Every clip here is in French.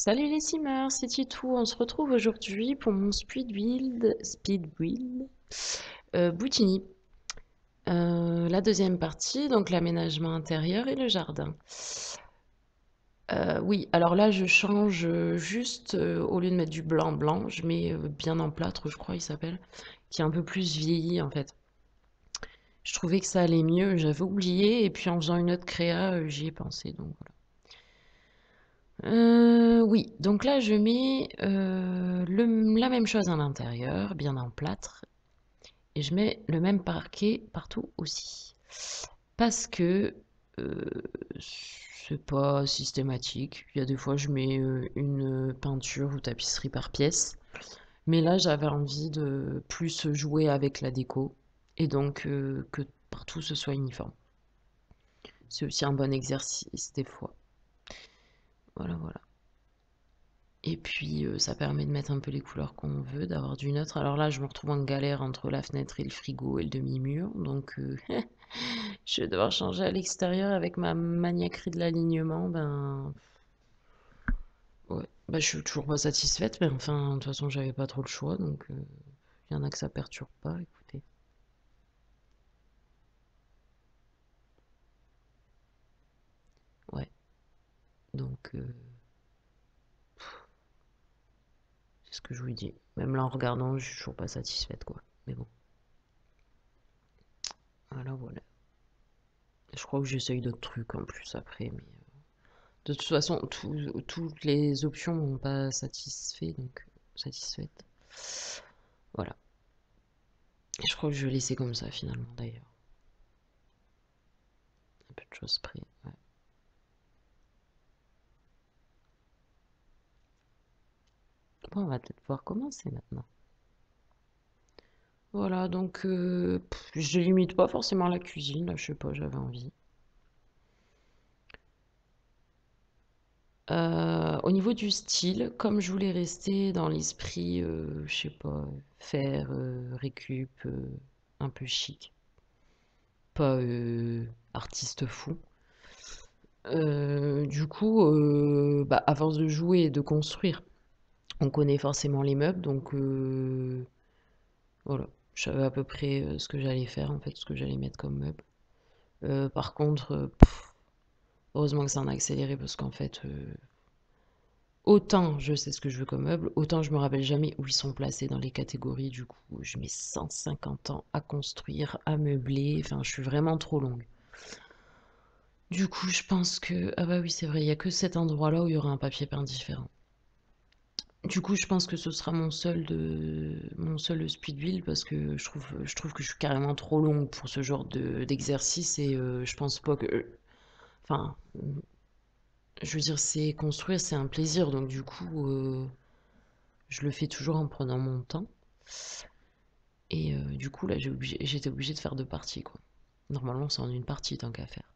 Salut les simmers, c'est Titou. On se retrouve aujourd'hui pour mon speed build Boutini. La deuxième partie, donc l'aménagement intérieur et le jardin. Oui, alors là je change juste, au lieu de mettre du blanc blanc, je mets bien en plâtre, je crois il s'appelle, qui est un peu plus vieilli en fait. Je trouvais que ça allait mieux, j'avais oublié, et puis en faisant une autre créa, j'y ai pensé, donc voilà. Oui, donc là je mets la même chose à l'intérieur, bien en plâtre, et je mets le même parquet partout aussi. Parce que euh, c'est pas systématique. Il y a des fois je mets une peinture ou tapisserie par pièce, mais là j'avais envie de plus jouer avec la déco, et donc que partout ce soit uniforme. C'est aussi un bon exercice des fois. Voilà, voilà. Et puis, ça permet de mettre un peu les couleurs qu'on veut, d'avoir du neutre. Alors là, je me retrouve en galère entre la fenêtre et le frigo et le demi-mur. Donc, je vais devoir changer à l'extérieur avec ma maniaquerie de l'alignement. Ben, ouais. Bah, je suis toujours pas satisfaite, mais enfin, de toute façon, j'avais pas trop le choix. Donc, il y en a que ça perturbe pas, écoutez. Ouais. Donc, c'est ce que je vous dis. Même là, en regardant, je suis toujours pas satisfaite, quoi. Mais bon, voilà, voilà. Je crois que j'essaye d'autres trucs en plus après, mais. De toute façon, toutes les options m'ont pas satisfait, donc satisfaite. Voilà. Et je crois que je vais laisser comme ça finalement d'ailleurs. Un peu de choses près. Ouais. Bon, on va peut-être pouvoir commencer maintenant. Voilà, donc je limite pas forcément la cuisine, là, je sais pas, j'avais envie. Au niveau du style, comme je voulais rester dans l'esprit, je sais pas, faire récup, un peu chic, pas artiste fou. Du coup, bah, à force de jouer et de construire, on connaît forcément les meubles, donc voilà. Je savais à peu près ce que j'allais faire, en fait, ce que j'allais mettre comme meuble. Par contre, heureusement que ça en a accéléré parce qu'en fait, autant je sais ce que je veux comme meuble, autant je me rappelle jamais où ils sont placés dans les catégories. Du coup, je mets 150 ans à construire, à meubler. Enfin, je suis vraiment trop longue. Du coup, je pense que... Ah bah oui, c'est vrai, il y a que cet endroit-là où il y aura un papier peint différent. Du coup, je pense que ce sera mon seul speed build parce que je trouve que je suis carrément trop longue pour ce genre d'exercice et je pense pas que, enfin, je veux dire, c'est construire, c'est un plaisir, donc du coup, je le fais toujours en prenant mon temps et du coup là, j'étais obligée de faire deux parties quoi. Normalement, c'est en une partie tant qu'à faire.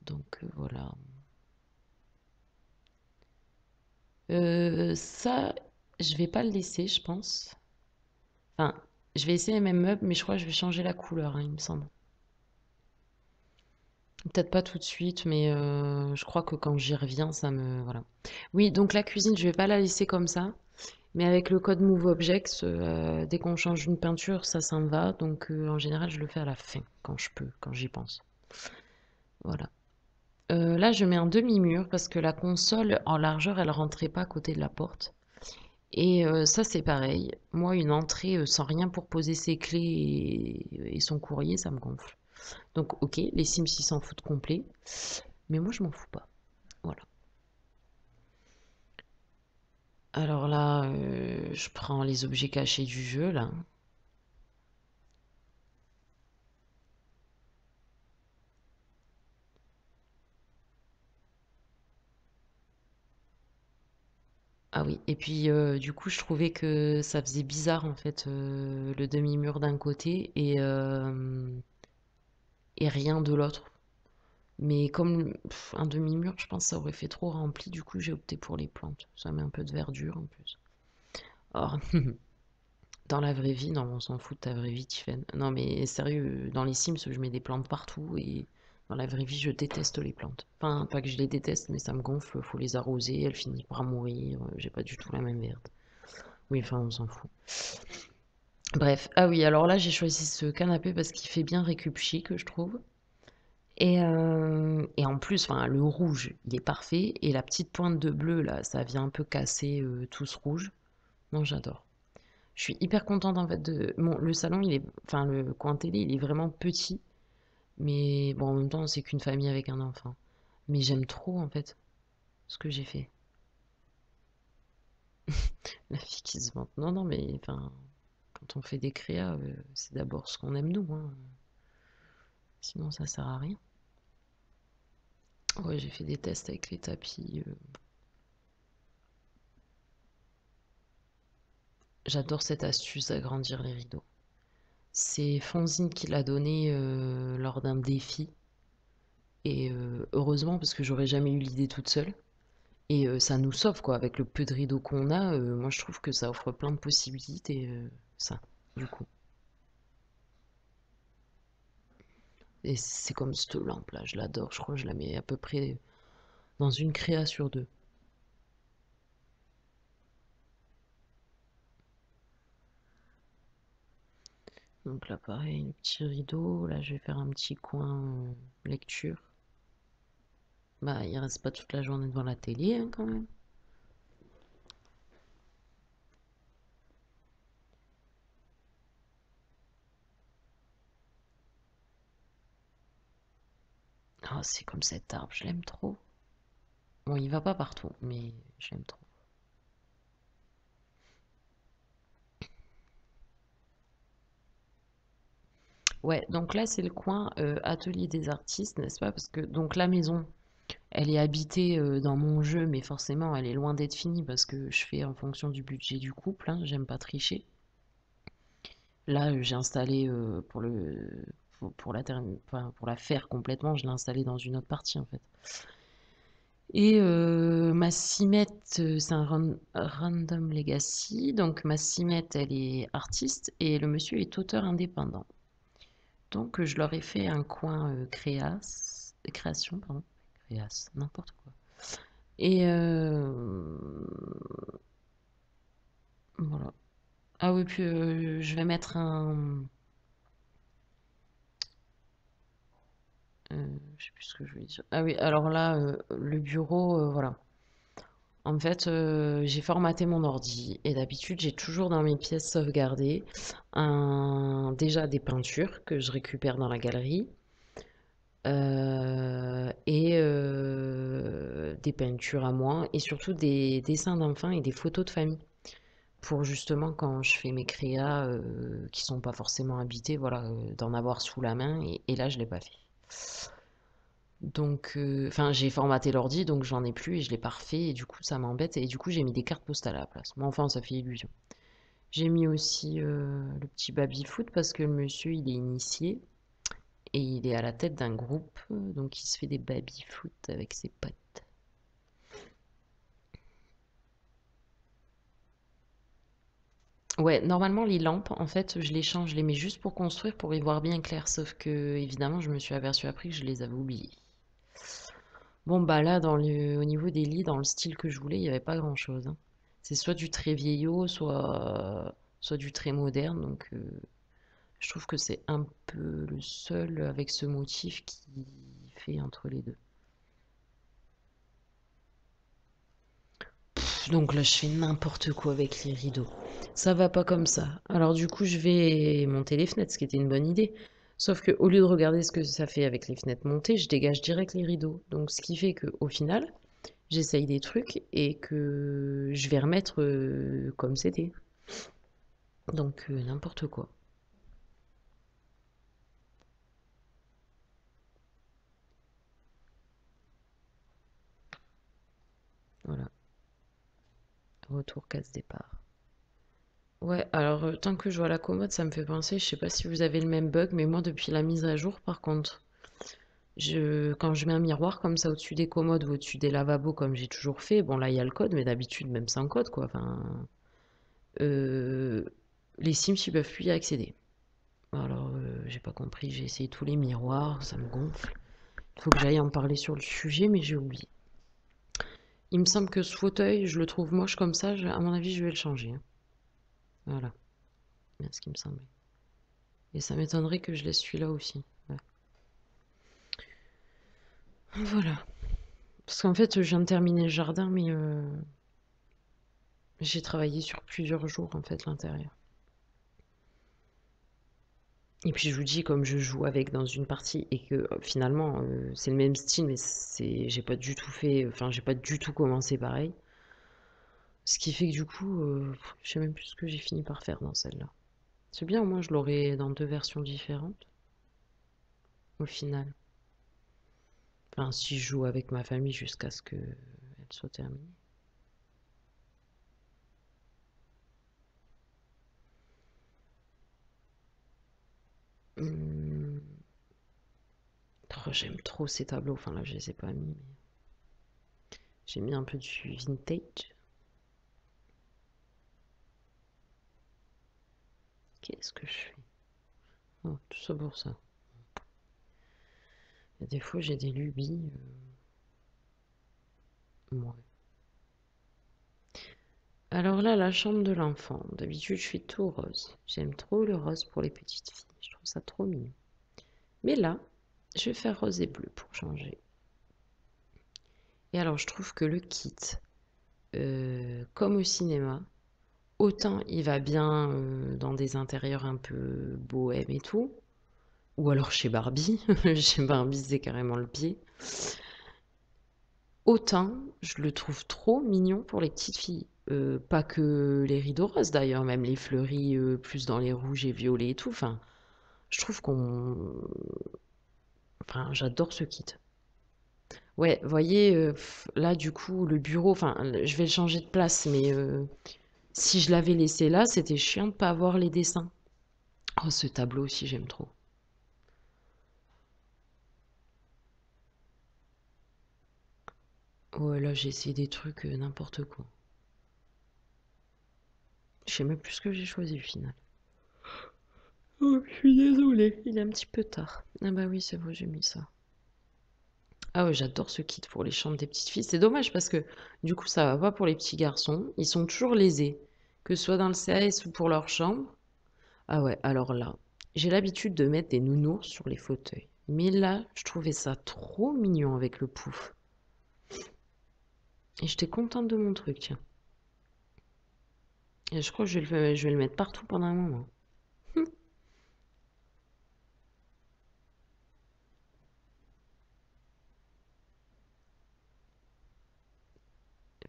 Donc voilà. Ça, je vais pas le laisser, je pense. Enfin, je vais essayer les mêmes meubles, mais je crois que je vais changer la couleur, hein, il me semble. Peut-être pas tout de suite, mais je crois que quand j'y reviens, ça me... Voilà. Oui, donc la cuisine, je vais pas la laisser comme ça. Mais avec le code Move Objects, dès qu'on change une peinture, ça me va. Donc en général, je le fais à la fin, quand je peux, quand j'y pense. Voilà. Là, je mets un demi-mur parce que la console en largeur, elle rentrait pas à côté de la porte. Et ça, c'est pareil. Moi, une entrée sans rien pour poser ses clés et son courrier, ça me gonfle. Donc, ok, les Sims, ils s'en foutent complet. Mais moi, je m'en fous pas. Voilà. Alors là, je prends les objets cachés du jeu, là. Ah oui, et puis du coup, je trouvais que ça faisait bizarre, en fait, le demi-mur d'un côté et rien de l'autre. Mais comme un demi-mur, je pense que ça aurait fait trop rempli, du coup, j'ai opté pour les plantes. Ça met un peu de verdure en plus. Or, dans la vraie vie, non, on s'en fout de ta vraie vie, Tiffen. Non, mais sérieux, dans les Sims, je mets des plantes partout et Dans la vraie vie, je déteste les plantes. Enfin, pas que je les déteste, mais ça me gonfle. Faut les arroser, elles finissent par mourir. J'ai pas du tout la même merde. Oui, enfin, on s'en fout. Bref. Ah oui, alors là, j'ai choisi ce canapé parce qu'il fait bien récup chic, je trouve. Et en plus, enfin, le rouge, il est parfait. Et la petite pointe de bleu, là, ça vient un peu casser tout ce rouge. Non, j'adore. Je suis hyper contente en fait de. Bon, le salon, il est. Enfin, le coin télé, il est vraiment petit. Mais bon, en même temps, c'est qu'une famille avec un enfant. Mais j'aime trop en fait ce que j'ai fait. La fille qui se vante. Non, non, mais enfin, quand on fait des créas, c'est d'abord ce qu'on aime nous, hein. Sinon, ça sert à rien. Ouais, j'ai fait des tests avec les tapis. J'adore cette astuce d'agrandir les rideaux. C'est Fonzine qui l'a donné lors d'un défi. Et heureusement, parce que j'aurais jamais eu l'idée toute seule. Et ça nous sauve, quoi. Avec le peu de rideaux qu'on a, moi je trouve que ça offre plein de possibilités, ça, du coup. Et c'est comme cette lampe-là, je l'adore. Je crois que je la mets à peu près dans une créa sur deux. Donc là, pareil, le petit rideau. Là, je vais faire un petit coin lecture. Bah, il reste pas toute la journée devant la télé, hein, quand même. Ah, c'est comme cet arbre, je l'aime trop. Bon, il va pas partout, mais je l'aime trop. Ouais, donc là, c'est le coin atelier des artistes, n'est-ce pas? Parce que donc la maison, elle est habitée dans mon jeu, mais forcément, elle est loin d'être finie parce que je fais en fonction du budget du couple, hein, j'aime pas tricher. Là, j'ai installé enfin, pour la faire complètement, je l'ai installé dans une autre partie en fait. Et ma cimette, c'est un random legacy, donc ma cimette, elle est artiste et le monsieur est auteur indépendant. Donc je leur ai fait un coin création, pardon, créas, n'importe quoi. Et voilà. Ah oui, puis je vais mettre je sais plus ce que je voulais dire. Ah oui, alors là, le bureau, voilà. En fait, j'ai formaté mon ordi et d'habitude, j'ai toujours dans mes pièces sauvegardées déjà des peintures que je récupère dans la galerie et des peintures à moi et surtout des dessins d'enfants et des photos de famille pour justement quand je fais mes créas qui sont pas forcément habités, voilà, d'en avoir sous la main et là, je l'ai pas fait. Donc, enfin, j'ai formaté l'ordi, donc j'en ai plus et je l'ai pas refait et du coup, ça m'embête et du coup, j'ai mis des cartes postales à la place. Mais enfin, ça fait illusion. J'ai mis aussi le petit baby-foot parce que le monsieur, il est initié et il est à la tête d'un groupe, donc il se fait des baby-foot avec ses potes. Ouais, normalement, les lampes, en fait, je les change, je les mets juste pour construire, pour y voir bien clair, sauf que, évidemment, je me suis aperçue après que je les avais oubliées. Bon, bah là, au niveau des lits, dans le style que je voulais, il n'y avait pas grand-chose, hein. C'est soit du très vieillot, soit du très moderne. Donc, je trouve que c'est un peu le seul avec ce motif qui fait entre les deux. Donc là, je fais n'importe quoi avec les rideaux. Ça va pas comme ça. Alors du coup, je vais monter les fenêtres, ce qui était une bonne idée. Sauf que au lieu de regarder ce que ça fait avec les fenêtres montées, je dégage direct les rideaux. Donc ce qui fait que au final, j'essaye des trucs et que je vais remettre comme c'était. Donc n'importe quoi. Voilà. Retour casse départ. Ouais, alors tant que je vois la commode, ça me fait penser, je sais pas si vous avez le même bug, mais moi depuis la mise à jour, par contre, quand je mets un miroir comme ça au-dessus des commodes ou au-dessus des lavabos comme j'ai toujours fait, bon là il y a le code, mais d'habitude même sans code quoi. Enfin, euh, les Sims ils peuvent plus y accéder. Alors j'ai pas compris, j'ai essayé tous les miroirs, ça me gonfle. Faut que j'aille en parler sur le sujet, mais j'ai oublié. Il me semble que ce fauteuil, je le trouve moche comme ça. À mon avis, je vais le changer, hein. Voilà, c'est ce qui me semblait. Et ça m'étonnerait que je laisse celui-là aussi. Ouais. Voilà. Parce qu'en fait, je viens de terminer le jardin, mais j'ai travaillé sur plusieurs jours, en fait, l'intérieur. Et puis je vous dis, comme je joue avec dans une partie et que finalement c'est le même style, mais j'ai pas du tout fait, enfin j'ai pas du tout commencé pareil. Ce qui fait que du coup, je sais même plus ce que j'ai fini par faire dans celle-là. C'est bien, au moins je l'aurai dans deux versions différentes au final. Enfin, si je joue avec ma famille jusqu'à ce que elle soit terminée. Hum, oh, j'aime trop ces tableaux. Enfin là, je les ai pas mis, mais j'ai mis un peu du vintage. Qu'est-ce que je fais? Oh, tout ça pour ça. Il y a des fois, j'ai des lubies. Ouais. Alors là, la chambre de l'enfant. D'habitude, je fais tout rose. J'aime trop le rose pour les petites filles. Je trouve ça trop mignon. Mais là, je vais faire rose et bleu pour changer. Et alors, je trouve que le kit, comme au cinéma, autant il va bien dans des intérieurs un peu bohème et tout. Ou alors chez Barbie. Chez Barbie, c'est carrément le pied. Autant, je le trouve trop mignon pour les petites filles. Pas que les rideaux roses d'ailleurs, même les fleuris plus dans les rouges et violets et tout. Enfin, je trouve qu'on... Enfin, j'adore ce kit. Ouais, voyez, là du coup, le bureau, enfin, je vais le changer de place, mais si je l'avais laissé là, c'était chiant de pas avoir les dessins. Oh, ce tableau aussi, j'aime trop. Ouais, là, j'ai essayé des trucs, n'importe quoi. Je sais même plus ce que j'ai choisi au final. Oh, je suis désolée, il est un petit peu tard. Ah bah oui, c'est vrai, j'ai mis ça. Ah ouais, j'adore ce kit pour les chambres des petites filles. C'est dommage parce que du coup, ça va pas pour les petits garçons. Ils sont toujours lésés, que ce soit dans le CAS ou pour leur chambre. Ah ouais, alors là, j'ai l'habitude de mettre des nounours sur les fauteuils. Mais là, je trouvais ça trop mignon avec le pouf. Et j'étais contente de mon truc, tiens. Et je crois que je vais le mettre partout pendant un moment.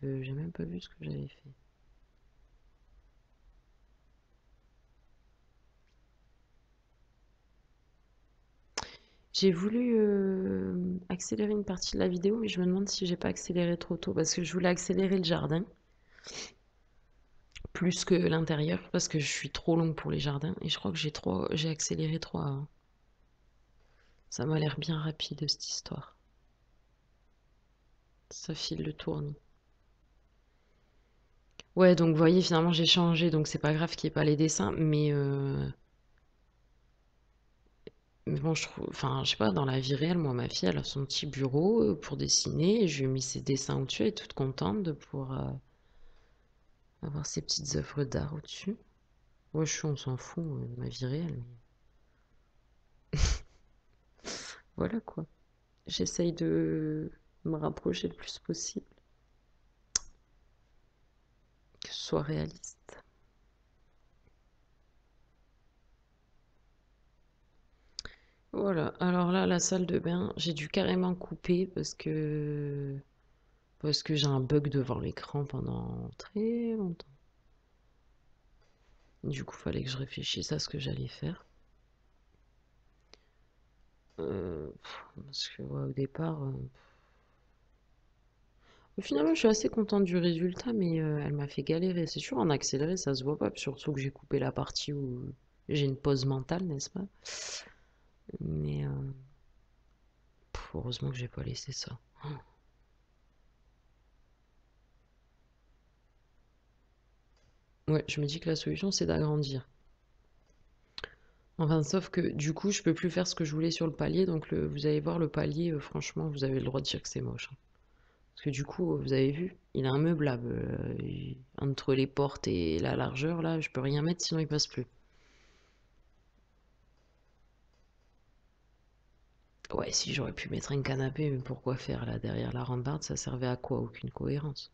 J'ai même pas vu ce que j'avais fait. J'ai voulu accélérer une partie de la vidéo, mais je me demande si j'ai pas accéléré trop tôt parce que je voulais accélérer le jardin plus que l'intérieur parce que je suis trop longue pour les jardins et je crois que j'ai accéléré trop avant. Ça m'a l'air bien rapide cette histoire. Ça file le tournis. Ouais, donc vous voyez, finalement j'ai changé, donc c'est pas grave qu'il n'y ait pas les dessins, mais bon, je trouve, enfin, je sais pas, dans la vie réelle, moi, ma fille, elle a son petit bureau pour dessiner, et je lui ai mis ses dessins au-dessus, elle est toute contente de pouvoir avoir ses petites œuvres d'art au-dessus. Ouais, on s'en fout de ma vie réelle, mais voilà quoi. J'essaye de me rapprocher le plus possible, que ce soit réaliste. Voilà, alors là, la salle de bain, j'ai dû carrément couper parce que j'ai un bug devant l'écran pendant très longtemps. Du coup, fallait que je réfléchisse à ce que j'allais faire. Parce que ouais, au départ, finalement, je suis assez contente du résultat, mais elle m'a fait galérer. C'est sûr, en accéléré, ça se voit pas. Puis surtout que j'ai coupé la partie où j'ai une pause mentale, n'est-ce pas? Mais heureusement que j'ai pas laissé ça. Ouais, je me dis que la solution, c'est d'agrandir. Enfin, sauf que du coup, je peux plus faire ce que je voulais sur le palier. Donc, vous allez voir le palier, franchement, vous avez le droit de dire que c'est moche, hein. Parce que du coup, vous avez vu, il a un meublable. Entre les portes et la largeur, là, je peux rien mettre sinon il passe plus. Ouais, si j'aurais pu mettre un canapé, mais pourquoi faire là derrière la rambarde? Ça servait à quoi? Aucune cohérence.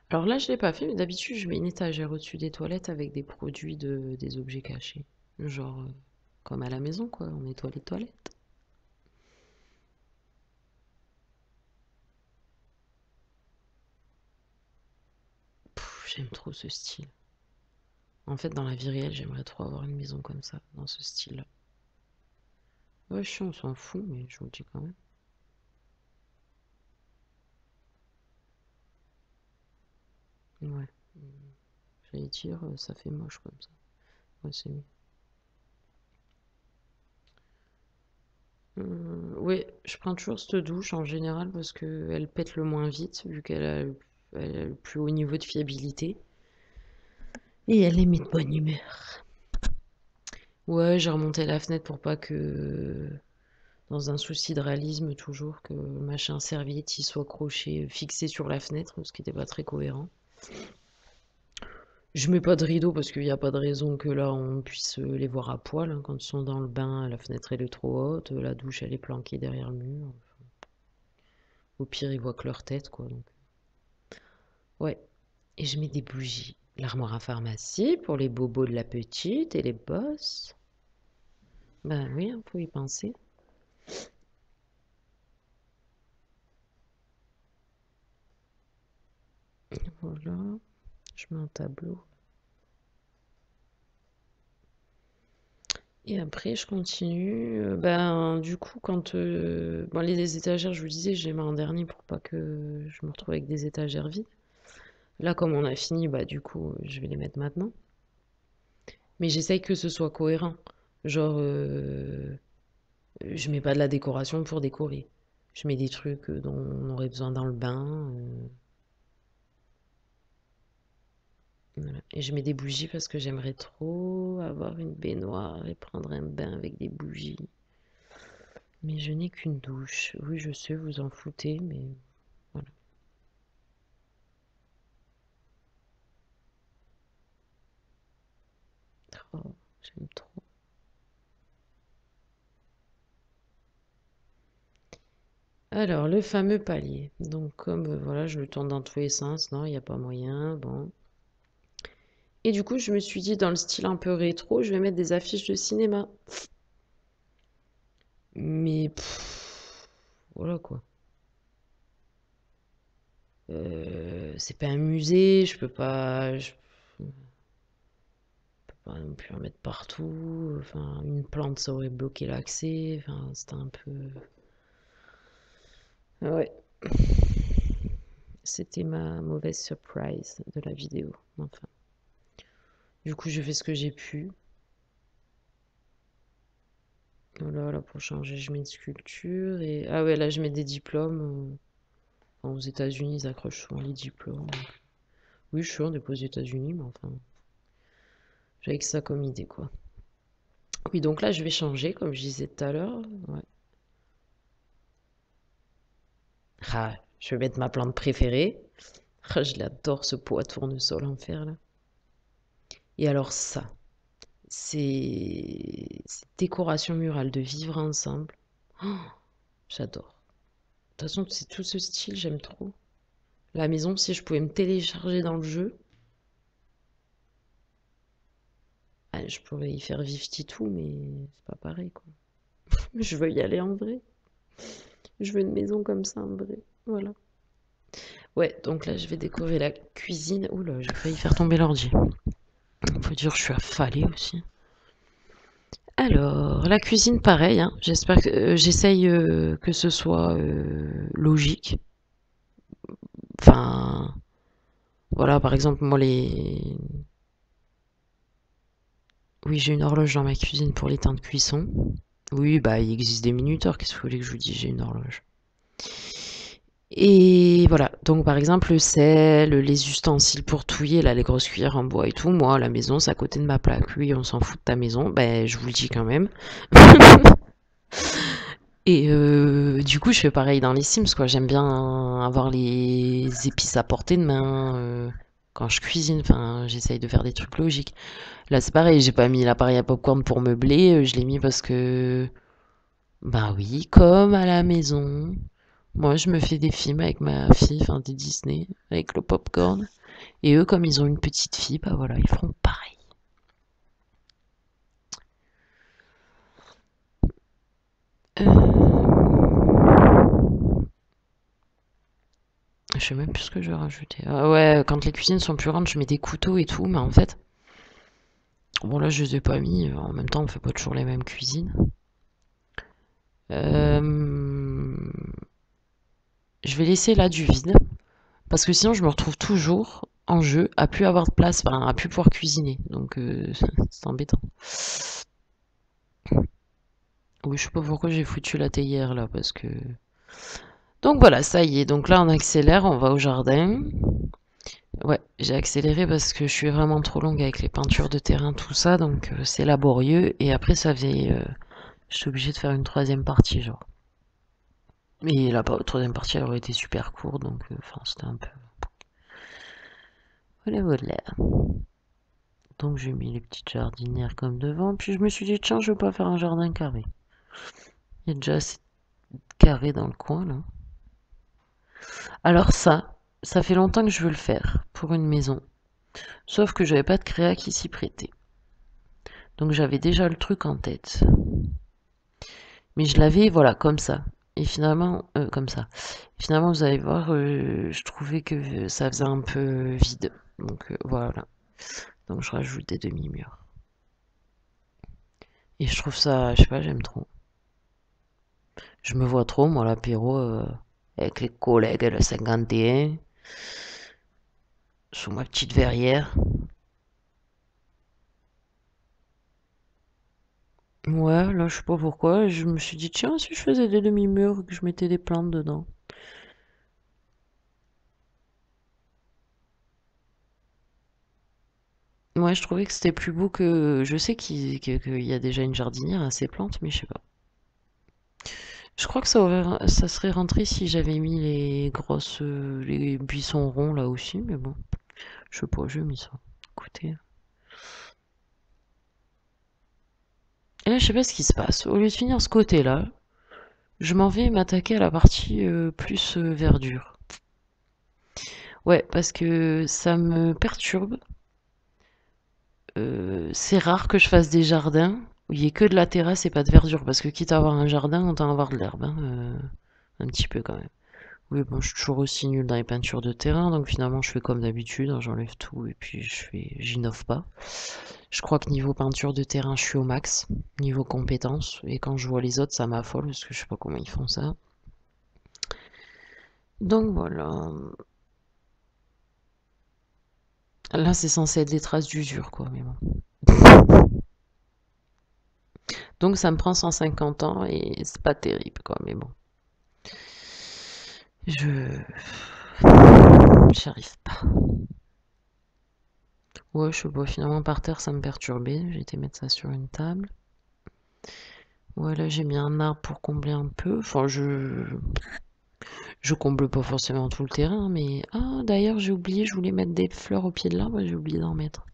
Alors là, je l'ai pas fait, mais d'habitude, je mets une étagère au-dessus des toilettes avec des produits des objets cachés. Genre, comme à la maison, quoi, on nettoie les toilettes. J'aime trop ce style. En fait, dans la vie réelle, j'aimerais trop avoir une maison comme ça, dans ce style-là. Ouais, chiant, on s'en fout, mais je vous le dis quand même. Ouais. J'allais dire, ça fait moche comme ça. Ouais, c'est mieux. Ouais, je prends toujours cette douche en général parce qu'elle pète le moins vite, vu elle a le plus haut niveau de fiabilité. Et elle est met de bonne humeur. Ouais, j'ai remonté la fenêtre pour pas que, dans un souci de réalisme toujours, que le machin serviette il soit accroché, fixé sur la fenêtre, ce qui n'était pas très cohérent. Je mets pas de rideau parce qu'il n'y a pas de raison que là on puisse les voir à poil, hein. Quand ils sont dans le bain, la fenêtre elle est trop haute, la douche elle est planquée derrière le mur. Au pire, ils voient que leur tête, quoi. Donc. Ouais. Et je mets des bougies. L'armoire à pharmacie pour les bobos de la petite et les bosses. Ben oui, il faut y penser. Voilà. Je mets un tableau. Et après, je continue. Ben, du coup, quand... bon, les étagères, je vous disais, je les mets en dernier pour pas que je me retrouve avec des étagères vides. Là, comme on a fini, bah du coup, je vais les mettre maintenant. Mais j'essaye que ce soit cohérent. Genre, je mets pas de la décoration pour décorer. Je mets des trucs dont on aurait besoin dans le bain. Voilà. Et je mets des bougies parce que j'aimerais trop avoir une baignoire et prendre un bain avec des bougies. Mais je n'ai qu'une douche. Oui, je sais, vous en foutez, mais voilà. Oh, j'aime trop. Alors, le fameux palier. Donc, comme voilà, je le tourne dans tous les sens, non, il n'y a pas moyen. Bon. Et du coup, je me suis dit, dans le style un peu rétro, je vais mettre des affiches de cinéma. Mais, voilà quoi. C'est pas un musée, je peux pas non plus en mettre partout. Enfin, une plante, ça aurait bloqué l'accès. Enfin, c'était un peu. Ouais, c'était ma mauvaise surprise de la vidéo. Enfin, du coup, j'ai fait ce que j'ai pu. Voilà, là, pour changer, je mets une sculpture. Et... Ah ouais, là, je mets des diplômes. Aux États-Unis, ils accrochent souvent les diplômes. Oui, je suis on est aux États-Unis, mais enfin, j'avais que ça comme idée, quoi. Oui, donc là, je vais changer, comme je disais tout à l'heure. Ouais. Ah, je vais mettre ma plante préférée. Ah, je l'adore, ce pot à tournesol en fer, là. Et alors ça, c'est décoration murale de vivre ensemble. Oh, j'adore. De toute façon, c'est tout ce style, j'aime trop. La maison, si je pouvais me télécharger dans le jeu, ah, je pourrais y faire vivre Titou, mais c'est pas pareil, quoi. Je veux y aller en vrai. Je veux une maison comme ça en vrai. Voilà. Ouais, donc là, je vais décorer la cuisine. Oula, j'ai failli faire tomber l'ordi. Faut dire, je suis affalée aussi. Alors, la cuisine, pareil, hein. J'espère que j'essaye que ce soit logique. Enfin, voilà, par exemple, moi oui, j'ai une horloge dans ma cuisine pour les temps de cuisson. Oui, bah, il existe des minuteurs. Qu'est-ce que vous voulez que je vous dise? J'ai une horloge. Et voilà, donc par exemple le sel, les ustensiles pour touiller, là, les grosses cuillères en bois et tout, moi à la maison c'est à côté de ma plaque. Oui, on s'en fout de ta maison, ben je vous le dis quand même. Et du coup je fais pareil dans les Sims quoi, j'aime bien avoir les épices à portée de main quand je cuisine, enfin j'essaye de faire des trucs logiques. Là c'est pareil, j'ai pas mis l'appareil à popcorn pour meubler, je l'ai mis parce que bah oui, comme à la maison. Moi, je me fais des films avec ma fille, enfin des Disney, avec le popcorn. Et eux, comme ils ont une petite fille, bah voilà, ils feront pareil. Euh, Je sais même plus ce que je vais rajouter. Ah ouais, quand les cuisines sont plus grandes, je mets des couteaux et tout, mais en fait, bon là, je les ai pas mis. En même temps, on fait pas toujours les mêmes cuisines. Euh, Je vais laisser là du vide, parce que sinon, je me retrouve toujours en jeu à plus avoir de place, enfin, à plus pouvoir cuisiner. Donc, c'est embêtant. Oui, je sais pas pourquoi j'ai foutu la théière là, parce que... Donc voilà, ça y est. Donc là, on accélère, on va au jardin. Ouais, j'ai accéléré parce que je suis vraiment trop longue avec les peintures de terrain, tout ça, donc c'est laborieux. Et après, ça fait... je suis obligée de faire une troisième partie, genre. Et la troisième partie, elle aurait été super courte, donc enfin, c'était un peu... Voilà, voilà. Donc j'ai mis les petites jardinières comme devant, puis je me suis dit, tiens, je vais pas faire un jardin carré. Il y a déjà assez de carré dans le coin, là. Alors ça fait longtemps que je veux le faire pour une maison. Sauf que j'avais pas de créa qui s'y prêtait. Donc j'avais déjà le truc en tête. Mais je l'avais, voilà, comme ça. Et finalement, comme ça. Finalement, vous allez voir, je trouvais que ça faisait un peu vide. Donc voilà. Donc je rajoute des demi-murs. Et je trouve ça, je sais pas, j'aime trop. Je me vois trop, moi, l'apéro, avec les collègues, le 51, sous ma petite verrière. Ouais, là, je sais pas pourquoi. Je me suis dit, tiens, si je faisais des demi-murs, que je mettais des plantes dedans. Ouais, je trouvais que c'était plus beau que... Je sais qu'il y a déjà une jardinière à ces plantes, mais je sais pas. Je crois que ça serait rentré si j'avais mis les buissons ronds là aussi, mais bon, je sais pas, j'ai mis ça. Écoutez. Et là, je sais pas ce qui se passe. Au lieu de finir ce côté-là, je m'en vais m'attaquer à la partie plus verdure. Ouais, parce que ça me perturbe. C'est rare que je fasse des jardins où il y ait que de la terrasse et pas de verdure, parce que quitte à avoir un jardin, autant avoir de l'herbe, hein, un petit peu quand même. Oui, bon, je suis toujours aussi nulle dans les peintures de terrain, donc finalement je fais comme d'habitude, hein, j'enlève tout et puis j'innove pas. Je crois que niveau peinture de terrain, je suis au max, niveau compétence, et quand je vois les autres, ça m'affole parce que je sais pas comment ils font ça. Donc voilà. Là, c'est censé être des traces d'usure, quoi, mais bon. Donc ça me prend 150 ans et c'est pas terrible, quoi, mais bon. Je... J'y arrive pas. Ouais, je sais pas, finalement par terre ça me perturbait, j'ai été mettre ça sur une table. Ouais, là j'ai mis un arbre pour combler un peu. Enfin, je comble pas forcément tout le terrain, mais... Ah, d'ailleurs j'ai oublié, je voulais mettre des fleurs au pied de l'arbre, j'ai oublié d'en mettre.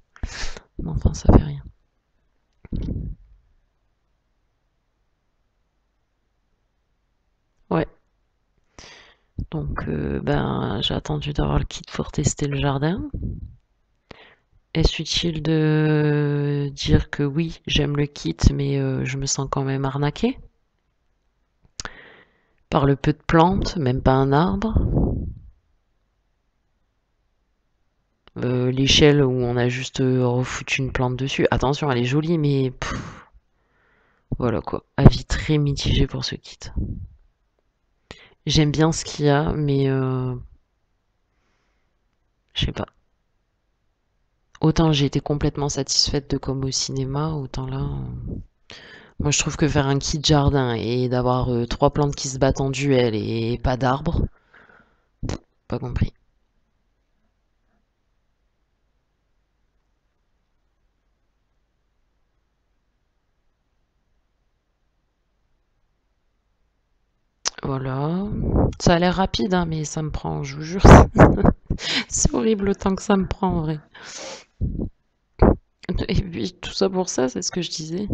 Mais enfin, ça fait rien. Ouais, donc ben j'ai attendu d'avoir le kit pour tester le jardin. Est-ce utile de dire que oui, j'aime le kit, mais je me sens quand même arnaquée par le peu de plantes, même pas un arbre. L'échelle où on a juste refoutu une plante dessus. Attention, elle est jolie, mais pff, voilà quoi. Avis très mitigé pour ce kit. J'aime bien ce qu'il y a, mais je sais pas. Autant j'ai été complètement satisfaite de comme au cinéma, autant là... Moi je trouve que faire un kit jardin et d'avoir trois plantes qui se battent en duel et pas d'arbres, pas compris. Voilà. Ça a l'air rapide, hein, mais ça me prend, je vous jure. C'est horrible le temps que ça me prend en vrai. Et puis tout ça pour ça, c'est ce que je disais.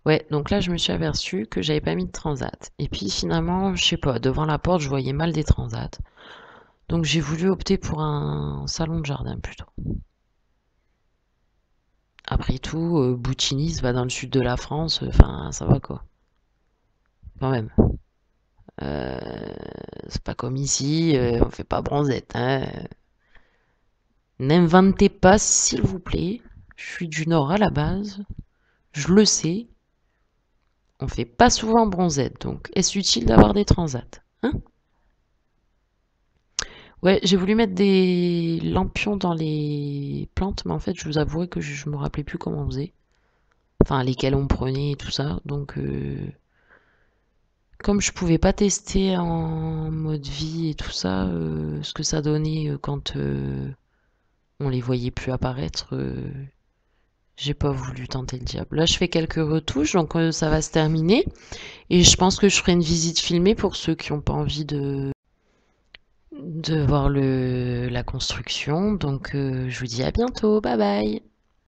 Ouais, donc là je me suis aperçue que j'avais pas mis de transat. Et puis finalement, je sais pas, devant la porte, je voyais mal des transats. Donc j'ai voulu opter pour un salon de jardin plutôt. Après tout, Boutigny, ça va dans le sud de la France, enfin ça va quoi. Quand même. Euh, c'est pas comme ici, on fait pas bronzette, hein. N'inventez pas, s'il vous plaît. Je suis du Nord à la base, je le sais. On fait pas souvent bronzette, donc est-ce utile d'avoir des transats, hein? Ouais, j'ai voulu mettre des lampions dans les plantes, mais en fait, je vous avouerai que je me rappelais plus comment on faisait. Enfin, lesquels on prenait et tout ça. Donc, comme je pouvais pas tester en mode vie et tout ça, ce que ça donnait quand on les voyait plus apparaître, j'ai pas voulu tenter le diable. Là, je fais quelques retouches, donc ça va se terminer. Et je pense que je ferai une visite filmée pour ceux qui n'ont pas envie de voir la construction. Donc, je vous dis à bientôt. Bye bye.